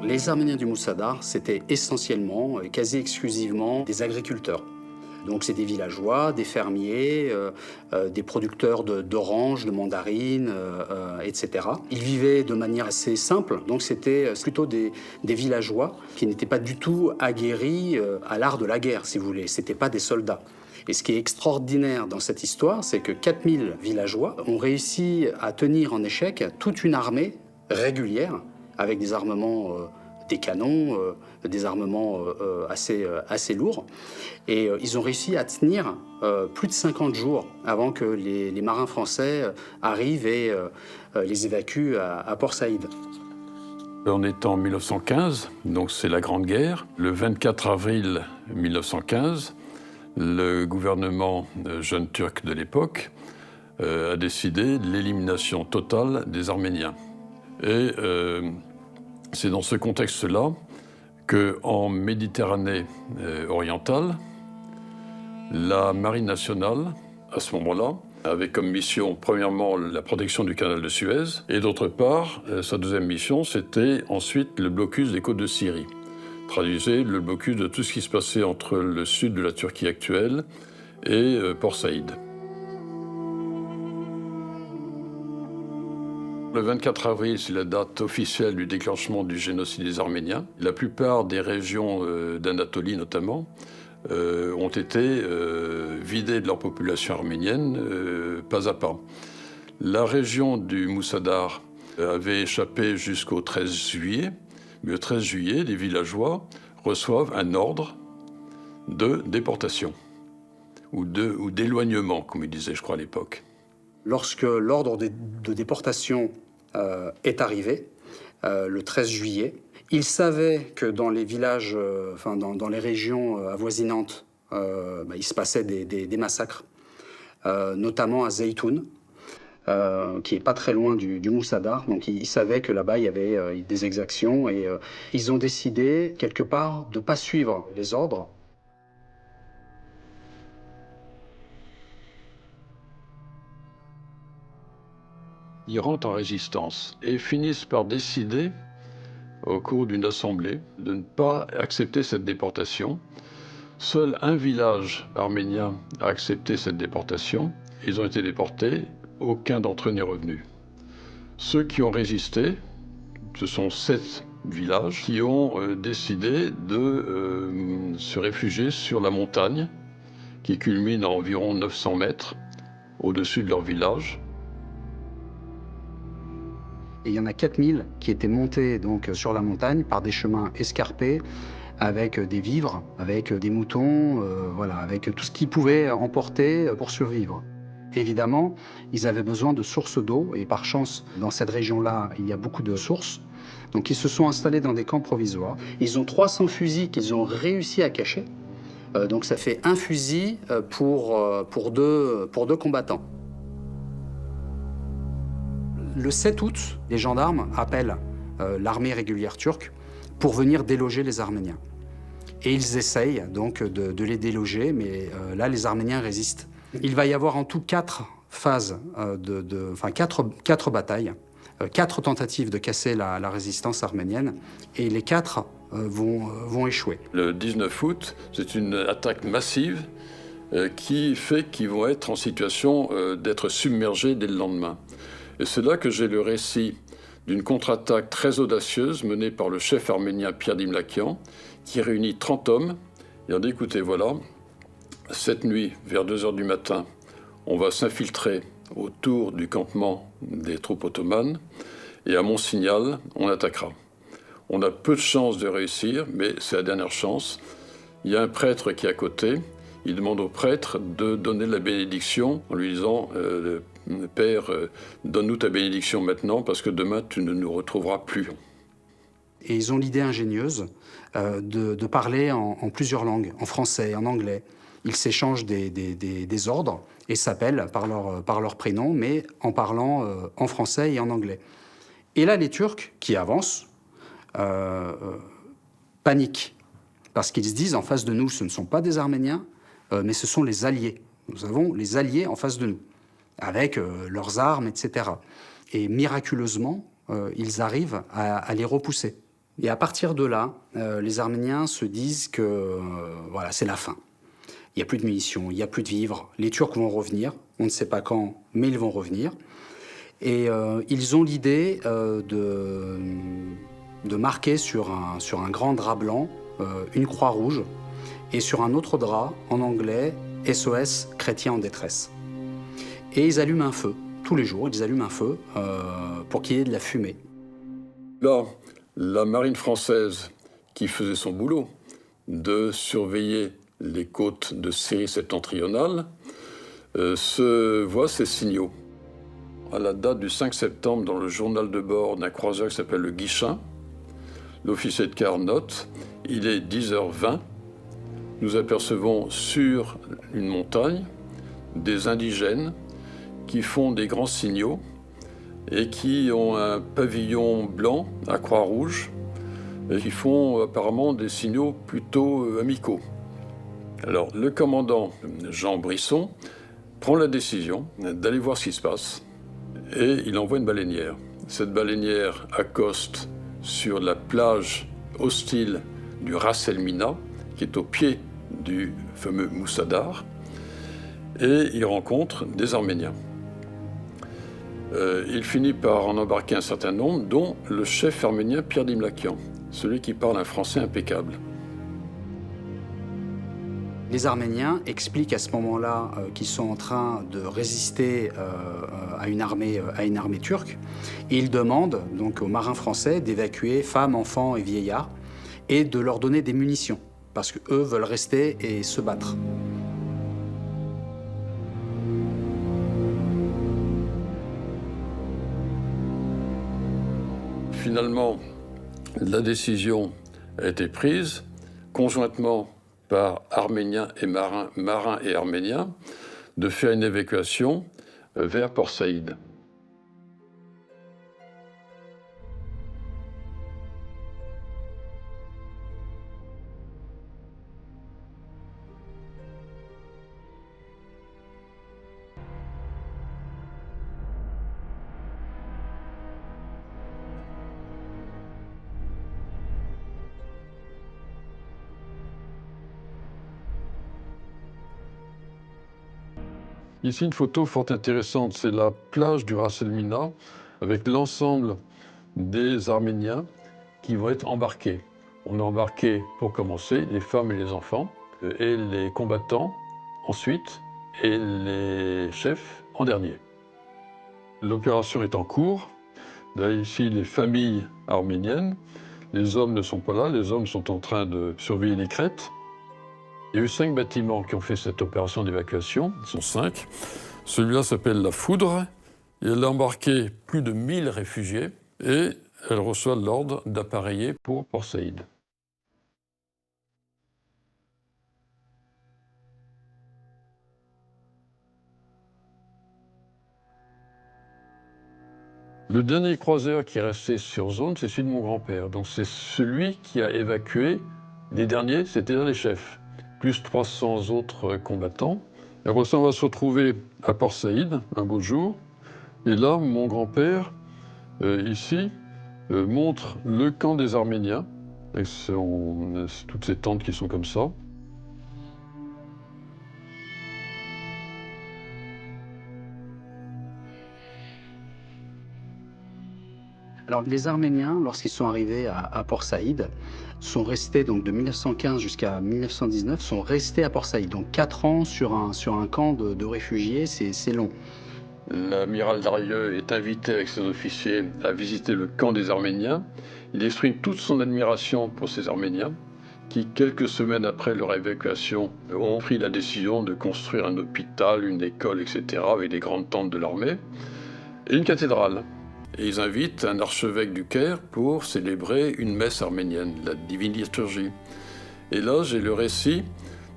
Les Arméniens du Moussadar, c'était essentiellement, quasi exclusivement, des agriculteurs. Donc c'est des villageois, des fermiers, des producteurs d'oranges, de mandarines, etc. Ils vivaient de manière assez simple, donc c'était plutôt des villageois qui n'étaient pas du tout aguerris à l'art de la guerre, si vous voulez. C'était pas des soldats. Et ce qui est extraordinaire dans cette histoire, c'est que 4000 villageois ont réussi à tenir en échec toute une armée régulière, avec des armements, des canons, des armements assez lourds. Et ils ont réussi à tenir plus de 50 jours avant que les marins français arrivent et les évacuent à Port Saïd. On est en 1915, donc c'est la Grande Guerre. Le 24 avril 1915, le gouvernement jeune turc de l'époque a décidé de l'élimination totale des Arméniens. Et c'est dans ce contexte-là qu'en Méditerranée orientale, la Marine nationale, à ce moment-là, avait comme mission, premièrement, la protection du canal de Suez, et d'autre part, sa deuxième mission, c'était ensuite le blocus des côtes de Syrie. Traduisez, le blocus de tout ce qui se passait entre le sud de la Turquie actuelle et Port Saïd. Le 24 avril, c'est la date officielle du déclenchement du génocide des Arméniens. La plupart des régions d'Anatolie, notamment, ont été vidées de leur population arménienne pas à pas. La région du Moussadar avait échappé jusqu'au 13 juillet. Mais le 13 juillet, les villageois reçoivent un ordre de déportation ou d'éloignement, comme ils disaient, je crois, à l'époque. Lorsque l'ordre de déportation est arrivé, le 13 juillet, ils savaient que dans les villages, dans les régions avoisinantes, il se passait des massacres, notamment à Zeytoun, qui n'est pas très loin du Moussadar. Donc ils savaient que là-bas, il y avait des exactions et ils ont décidé, quelque part, de ne pas suivre les ordres. Ils rentrent en résistance et finissent par décider, au cours d'une assemblée, de ne pas accepter cette déportation. Seul un village arménien a accepté cette déportation. Ils ont été déportés, aucun d'entre eux n'est revenu. Ceux qui ont résisté, ce sont 7 villages qui ont décidé de se réfugier sur la montagne, qui culmine à environ 900 mètres au-dessus de leur village. Et il y en a 4000 qui étaient montés donc sur la montagne par des chemins escarpés, avec des vivres, avec des moutons, avec tout ce qu'ils pouvaient emporter pour survivre. Évidemment, ils avaient besoin de sources d'eau, et par chance, dans cette région-là, il y a beaucoup de sources. Donc ils se sont installés dans des camps provisoires. Ils ont 300 fusils qu'ils ont réussi à cacher. Donc ça fait un fusil pour deux combattants. Le 7 août, les gendarmes appellent l'armée régulière turque pour venir déloger les Arméniens. Et ils essayent donc de les déloger, mais là, les Arméniens résistent. Il va y avoir en tout 4 phases, 4 batailles, 4 tentatives de casser la résistance arménienne, et les 4 vont échouer. Le 19 août, c'est une attaque massive qui fait qu'ils vont être en situation d'être submergés dès le lendemain. Et c'est là que j'ai le récit d'une contre-attaque très audacieuse menée par le chef arménien Pierre Dimlakian, qui réunit 30 hommes et a dit, écoutez, voilà, cette nuit, vers 2 heures du matin, on va s'infiltrer autour du campement des troupes ottomanes et à mon signal, on attaquera. On a peu de chances de réussir, mais c'est la dernière chance. Il y a un prêtre qui est à côté, il demande au prêtre de donner la bénédiction en lui disant Père, donne-nous ta bénédiction maintenant parce que demain tu ne nous retrouveras plus. Et ils ont l'idée ingénieuse de parler en plusieurs langues, en français, en anglais. Ils s'échangent des ordres et s'appellent par leur prénom, mais en parlant en français et en anglais. Et là, les Turcs, qui avancent, paniquent. Parce qu'ils se disent, en face de nous, ce ne sont pas des Arméniens, mais ce sont les alliés. Nous avons les alliés en face de nous, avec leurs armes, etc. Et miraculeusement, ils arrivent à les repousser. Et à partir de là, les Arméniens se disent que voilà, c'est la fin. Il n'y a plus de munitions, il n'y a plus de vivres. Les Turcs vont revenir, on ne sait pas quand, mais ils vont revenir. Et ils ont l'idée de marquer sur un grand drap blanc une croix rouge et sur un autre drap, en anglais, SOS, chrétiens en détresse. Et ils allument un feu. Tous les jours, ils allument un feu pour qu'il y ait de la fumée. Là, la marine française, qui faisait son boulot de surveiller les côtes de Syrie septentrionale, se voit ces signaux. À la date du 5 septembre, dans le journal de bord d'un croiseur qui s'appelle le Guichin, l'officier de quart note, il est 10h20, nous apercevons sur une montagne des indigènes qui font des grands signaux et qui ont un pavillon blanc à croix rouge et qui font apparemment des signaux plutôt amicaux. Alors le commandant Jean Brisson prend la décision d'aller voir ce qui se passe et il envoie une baleinière. Cette baleinière accoste sur la plage hostile du Ras El Mina, qui est au pied du fameux Moussadar, et il rencontre des Arméniens. Il finit par en embarquer un certain nombre, dont le chef arménien Pierre Dimlakian, celui qui parle un français impeccable. Les Arméniens expliquent à ce moment-là qu'ils sont en train de résister à une armée turque, et ils demandent donc aux marins français d'évacuer femmes, enfants et vieillards et de leur donner des munitions, parce qu'eux veulent rester et se battre. Finalement, la décision a été prise conjointement par Arméniens et marins et Arméniens de faire une évacuation vers Port Saïd. Ici, une photo fort intéressante, c'est la plage du Ras El Mina avec l'ensemble des Arméniens qui vont être embarqués. On a embarqué, pour commencer, les femmes et les enfants, et les combattants ensuite, et les chefs en dernier. L'opération est en cours. Là, ici, les familles arméniennes. Les hommes ne sont pas là, les hommes sont en train de surveiller les crêtes. Il y a eu 5 bâtiments qui ont fait cette opération d'évacuation. Ils sont 5. Celui-là s'appelle La Foudre. Et elle a embarqué plus de 1000 réfugiés et elle reçoit l'ordre d'appareiller pour Port Saïd. Le dernier croiseur qui est resté sur zone, c'est celui de mon grand-père. Donc c'est celui qui a évacué les derniers, c'était les chefs, plus 300 autres combattants. Et après ça, on va se retrouver à Port Saïd, un beau jour. Et là, mon grand-père, ici, montre le camp des Arméniens, avec toutes ces tentes qui sont comme ça. Alors les Arméniens, lorsqu'ils sont arrivés à Port Saïd, sont restés donc de 1915 jusqu'à 1919, sont restés à Port Saïd. Donc 4 ans sur un camp de réfugiés, c'est long. L'amiral Darieux est invité avec ses officiers à visiter le camp des Arméniens. Il exprime toute son admiration pour ces Arméniens qui, quelques semaines après leur évacuation, ont pris la décision de construire un hôpital, une école, etc., avec des grandes tentes de l'armée, et une cathédrale. Et ils invitent un archevêque du Caire pour célébrer une messe arménienne, la Divine Liturgie. Et là, j'ai le récit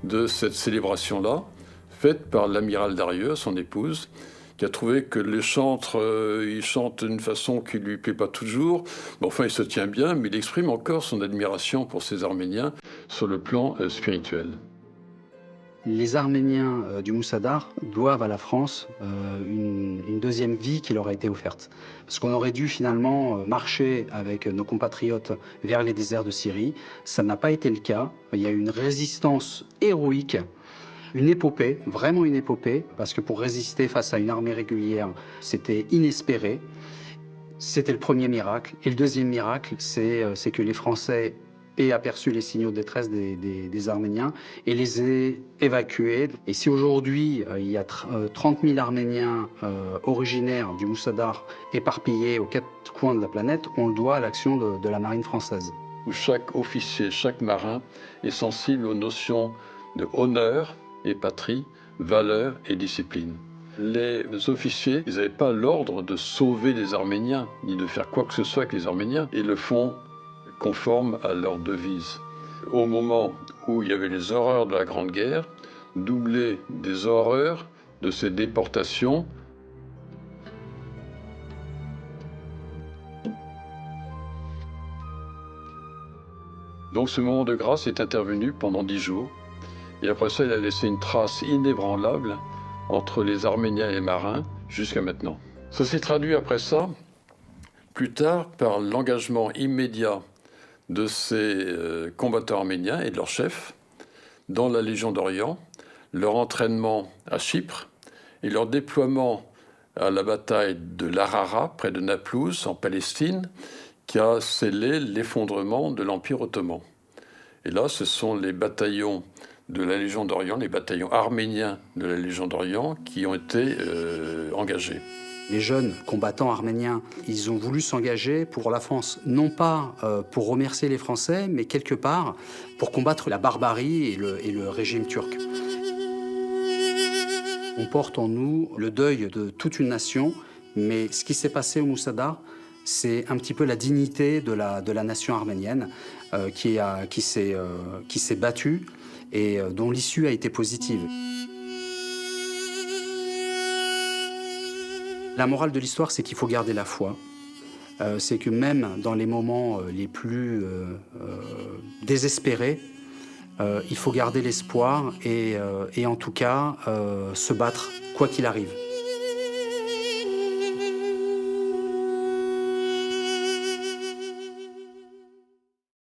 de cette célébration-là, faite par l'amiral Darieux, son épouse, qui a trouvé que les chantres, ils chantent d'une façon qui ne lui plaît pas toujours. Mais enfin, il se tient bien, mais il exprime encore son admiration pour ces Arméniens sur le plan spirituel. Les Arméniens du Moussadar doivent à la France une deuxième vie qui leur a été offerte. Parce qu'on aurait dû finalement marcher avec nos compatriotes vers les déserts de Syrie. Ça n'a pas été le cas. Il y a eu une résistance héroïque, une épopée, vraiment une épopée, parce que pour résister face à une armée régulière, c'était inespéré. C'était le premier miracle. Et le deuxième miracle, c'est que les Français aient aperçu les signaux de détresse des Arméniens et les aient évacués. Et si aujourd'hui, il y a 30 000 Arméniens originaires du Moussadar éparpillés aux quatre coins de la planète, on le doit à l'action de la marine française. Où chaque officier, chaque marin est sensible aux notions de honneur et patrie, valeur et discipline. Les officiers, ils n'avaient pas l'ordre de sauver les Arméniens, ni de faire quoi que ce soit avec les Arméniens. Ils le font conforme à leur devise. Au moment où il y avait les horreurs de la Grande Guerre, doublées des horreurs de ces déportations, donc ce moment de grâce est intervenu pendant 10 jours. Et après ça, il a laissé une trace inébranlable entre les Arméniens et les marins jusqu'à maintenant. Ça s'est traduit après ça, plus tard, par l'engagement immédiat de ces combattants arméniens et de leurs chefs dans la Légion d'Orient, leur entraînement à Chypre et leur déploiement à la bataille de l'Arara, près de Naplouse, en Palestine, qui a scellé l'effondrement de l'Empire ottoman. Et là, ce sont les bataillons de la Légion d'Orient, les bataillons arméniens de la Légion d'Orient, qui ont été engagés. Les jeunes combattants arméniens, ils ont voulu s'engager pour la France, non pas pour remercier les Français, mais quelque part pour combattre la barbarie et le régime turc. On porte en nous le deuil de toute une nation, mais ce qui s'est passé au Moussadar, c'est un petit peu la dignité de la nation arménienne qui s'est battue et dont l'issue a été positive. La morale de l'histoire, c'est qu'il faut garder la foi. C'est que même dans les moments les plus désespérés, il faut garder l'espoir et en tout cas se battre quoi qu'il arrive.